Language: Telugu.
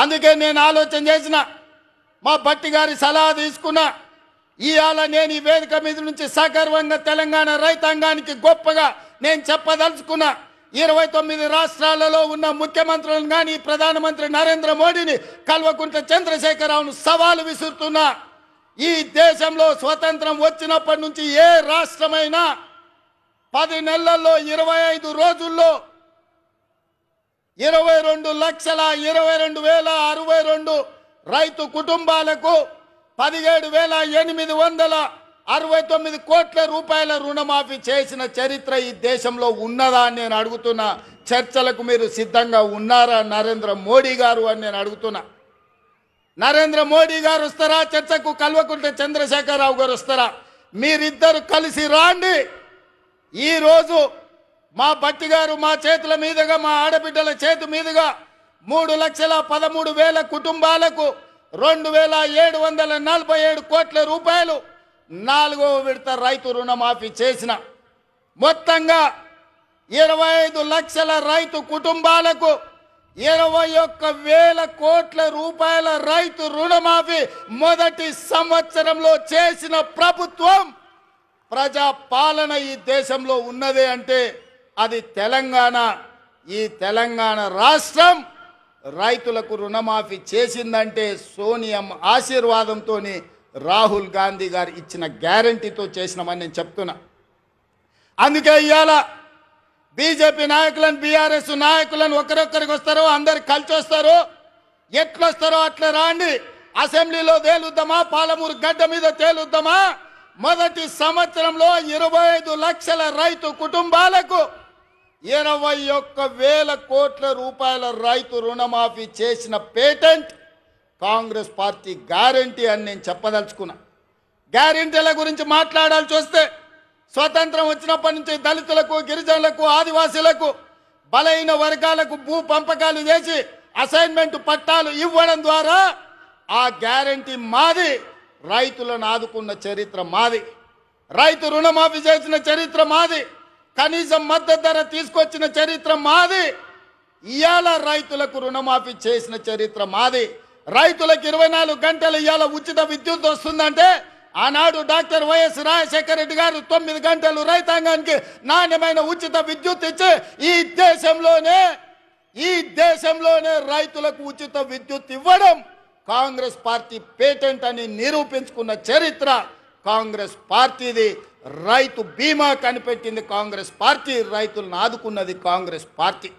అందుకే నేను ఆలోచన చేసిన, మా భట్టి గారి సలహా తీసుకున్నా. ఇవాళ నేను ఈ వేదిక మీద నుంచి సగర్వంగా తెలంగాణ రైతాంగానికి గొప్పగా నేను చెప్పదలుచుకున్నా. 29 రాష్ట్రాలలో ఉన్న ముఖ్యమంత్రులను కానీ ప్రధానమంత్రి నరేంద్ర మోడీని, కల్వకుంట్ల చంద్రశేఖరరావును సవాలు విసురుతున్నా. ఈ దేశంలో స్వతంత్రం వచ్చినప్పటి నుంచి ఏ రాష్ట్రమైనా 10 నెలల్లో 25 రోజుల్లో 22,22,062 రైతు కుటుంబాలకు 17,869 కోట్ల రూపాయల రుణమాఫీ చేసిన చరిత్ర ఈ దేశంలో ఉన్నదా అని నేను అడుగుతున్నా. చర్చలకు మీరు సిద్ధంగా ఉన్నారా నరేంద్ర మోడీ గారు అని నేను అడుగుతున్నా. నరేంద్ర మోడీ గారు వస్తారా చర్చకు? కల్వకుంట్ల చంద్రశేఖరరావు గారు వస్తారా? మీరిద్దరు కలిసి రాండి. ఈరోజు మా భట్టి గారు మా చేతుల మీదుగా, మా ఆడబిడ్డల చేతి మీదుగా 3,13,000 కుటుంబాలకు 2,747 కోట్ల రూపాయలు 4వ విడత రైతు రుణమాఫీ చేసిన. మొత్తంగా 25 లక్షల రైతు కుటుంబాలకు 21,000 కోట్ల రూపాయల రైతు రుణమాఫీ మొదటి సంవత్సరంలో చేసిన ప్రభుత్వం, ప్రజా పాలన ఈ దేశంలో ఉన్నదే అంటే అది తెలంగాణ. ఈ తెలంగాణ రాష్ట్రం రైతులకు రుణమాఫీ చేసిందంటే సోనియమ్మ ఆశీర్వాదంతో, రాహుల్ గాంధీ గారు ఇచ్చిన గ్యారంటీతో చేసినామని నేను చెప్తున్నా. అందుకే ఇవాళ బీజేపీ నాయకులను, బీఆర్ఎస్ నాయకులను ఒకరొక్కరికి వస్తారో అందరు కలిసి వస్తారో, ఎట్లొస్తారో అట్లా రాండి. అసెంబ్లీలో తేలుద్దామా, పాలమూరు గడ్డ మీద తేలుద్దామా? మొదటి సంవత్సరంలో 25 లక్షల రైతు కుటుంబాలకు 21,000 కోట్ల రూపాయల రైతు రుణమాఫీ చేసిన పేటెంట్ కాంగ్రెస్ పార్టీ గ్యారంటీ అని నేను చెప్పదలుచుకున్నా. గ్యారంటీల గురించి మాట్లాడాల్సి వస్తే, స్వతంత్రం వచ్చినప్పటి నుంచి దళితులకు, గిరిజనులకు, ఆదివాసీలకు, బలహీన వర్గాలకు భూ పంపకాలు చేసి అసైన్మెంట్ పట్టాలు ఇవ్వడం ద్వారా ఆ గ్యారంటీ మాది. రైతులను ఆదుకున్న చరిత్ర మాది. రైతు రుణమాఫీ చేసిన చరిత్ర మాది. కనీసం మద్దతు ధర తీసుకొచ్చిన చరిత్ర మాది. ఇవాళ రైతులకు రుణమాఫీ చేసిన చరిత్ర మాది. రైతులకు 24 గంటలు ఇవాళ ఉచిత విద్యుత్ వస్తుందంటే, ఆనాడు డాక్టర్ వైఎస్ రాజశేఖర రెడ్డి గారు 9 గంటలు రైతాంగానికి నాణ్యమైన ఉచిత విద్యుత్ ఇచ్చి ఈ దేశంలోనే రైతులకు ఉచిత విద్యుత్ ఇవ్వడం కాంగ్రెస్ పార్టీ పేటెంట్ అని నిరూపించుకున్న చరిత్ర కాంగ్రెస్ పార్టీది. రైతు బీమా కనిపెట్టింది కాంగ్రెస్ పార్టీ. రైతులను ఆదుకున్నది కాంగ్రెస్ పార్టీ.